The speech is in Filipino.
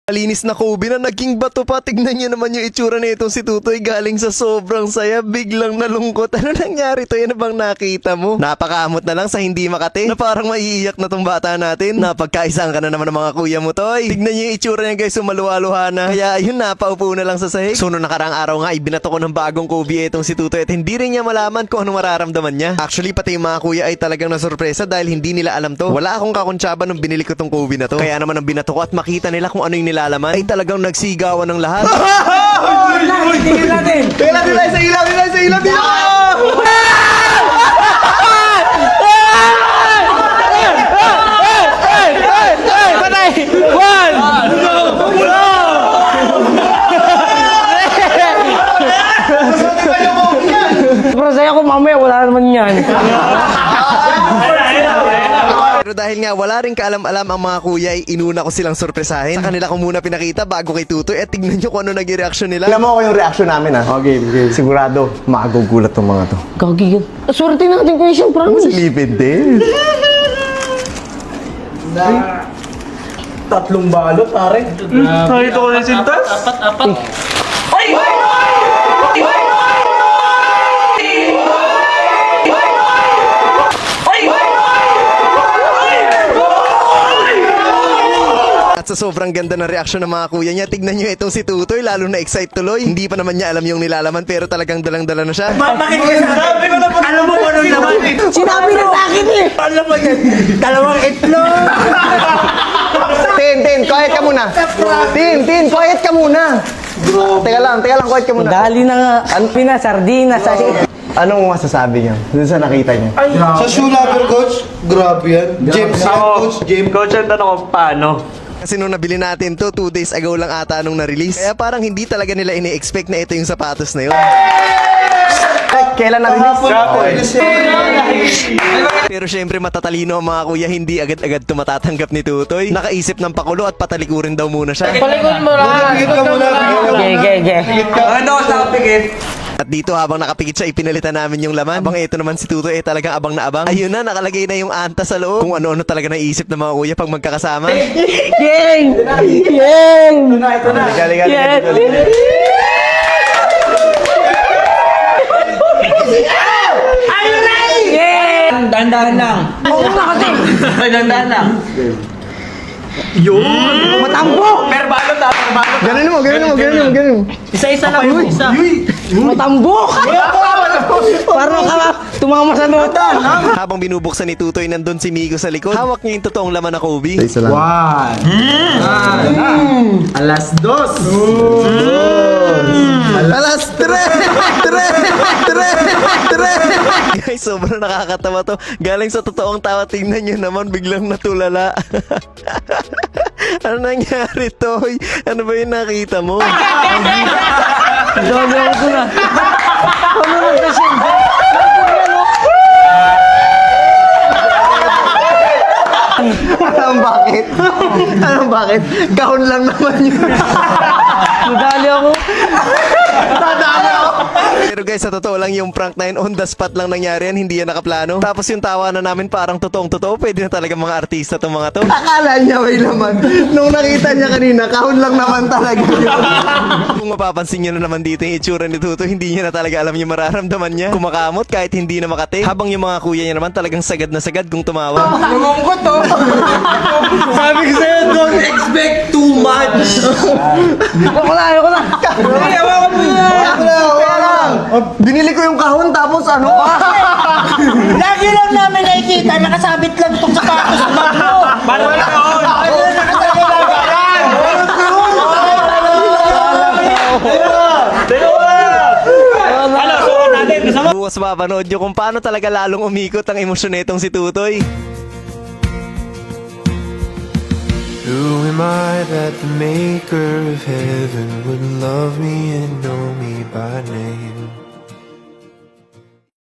Malinis na Kobe na naging bato pa. Tignan niyo naman yung itsura na itong si Tutoy galing sa sobrang saya. Biglang nalungkot. Ano nangyari to? Yan na bang nakita mo? Napakamot na lang sa hindi makate na parang maiiyak na tong bata natin. Napagkaisang ka na naman ng mga kuya mo, Toy. Tignan niyo yung itsura niya guys, sumaluha-luha na. Kaya ayun, napaupo na lang sa sahig. So noong nakaraang araw nga, ibinato ko ng bagong Kobe itong si Tutoy at hindi rin niya malaman kung anong mararamdaman niya. Actually, pati yung mga kuya ay talagang nasurpresa dahil hindi nila alam to. Wala akong kakuntsaba nung binili ko tong Kobe na to. Kaya naman ang binato ko at makita nila kung ano yung nilalaman ay talagang nagsigawan ng lahat. Tingnan natin. Tingnan nila sa ilaw, sa ilaw dito! Patay! One! Pero saya ko mamaya, wala naman yan. Pero dahil nga wala rin kaalam-alam ang mga kuya ay inuna ko silang sorpresahin. Sa kanila ko muna pinakita bago kay Tutoy at tignan nyo kung ano naging reaksyon nila. Tignan mo ako yung reaction namin ha. Oh, game. Sigurado, magugulat tong mga to. Gagi yan. Swerte natin ko yung promise. Silipid din. Tatlong balot, pare. Nakita ko na yung sintas. Apat. At sa sobrang ganda ng reaksyon ng mga kuya niya, tignan nyo itong si Tutoy, lalo na excite tuloy. Hindi pa naman niya alam yung nilalaman pero talagang dalang-dala na siya. Sabi ko na po. Alam mo kung anong naman eh. Sinabi na sa akin eh. Alam mo yan. Dalawang itlog. Tin, quiet ka muna. Tin, quiet ka muna. Teka lang, quiet ka muna. Dali na nga. Ano pinasardina sa... Anong masasabi niya? Doon sa nakita niya? Sa shoe lover, coach, grabe yan. James yan, coach. James. Coach, ang tanong ko, paano? Kasi nung nabili natin to, 2 days ago lang ata nung na-release. Kaya parang hindi talaga nila ini-expect na ito yung sapatos na yun. Kailan na-release? Pero syempre matatalino ang mga kuya, hindi agad-agad tumatatanggap ni Tutoy. Nakaisip ng pakulo at patalikurin daw muna siya. Palikod mo lang. Pigit ka muna. Ge. Ano sa pigit? At dito habang nakapikit siya, ipinalitan namin yung laman. Abang ito naman si Tutoy talagang abang na abang. Ayun na, nakalagay na yung anta sa loob. Kung ano-ano talaga naisip ng mga kuya pag magkakasama. Yeng! Ito na. Dandahan lang. Oo na kasi. Dandahan lang. Matambok! Perbalot ah, perbalot. Ganun mo. Isa-isa lang. Isa. Matambok! Parang ka tumama sa nota. Habang binubuksan ni Tutoy, nandun si Migo sa likod. Hawak niya yung totoong laman na Kobe. Isa lang. Alas 2. Alas 3! Guys, sobrang nakakatawa to. Galing sa totoong tawa, tingnan nyo naman, biglang natulala. Ano nangyari, Toy? Ano ba yung nakita mo? Dami ako na. Ano na kasi? Alam bakit? Kahon lang naman yun. Dali ako. Pero guys, sa totoo lang yung prank na yun, on the spot lang nangyari yan, hindi yan nakaplano. Tapos yung tawa na namin parang totoong-totoo, pwede na talaga mga artista tong mga to. Akala niya may laman. Nung nakita niya kanina, kahon lang naman talaga yun. Kung mapapansin nyo na naman dito yung itsura ni Tuto, hindi niya na talaga alam yung mararamdaman niya. Kumakamot kahit hindi na makate. Habang yung mga kuya niya naman talagang sagad na sagad kung tumawa. Lumungkot to. Sabi ko sa'yo, don't expect too much. Ako na. Hawakan mo yan. Binili ko yung kahon tapos ano pa? Lagi lang namin nakikita, nakasabit lang itong sapatos sa bag mo. Paano ka noon? Ano, suot natin. Gusto mo? Bukas mapanood nyo kung paano talaga lalong umikot ang emosyon nitong si Tutoy. Who am I that the maker of heaven would love me and know me by name?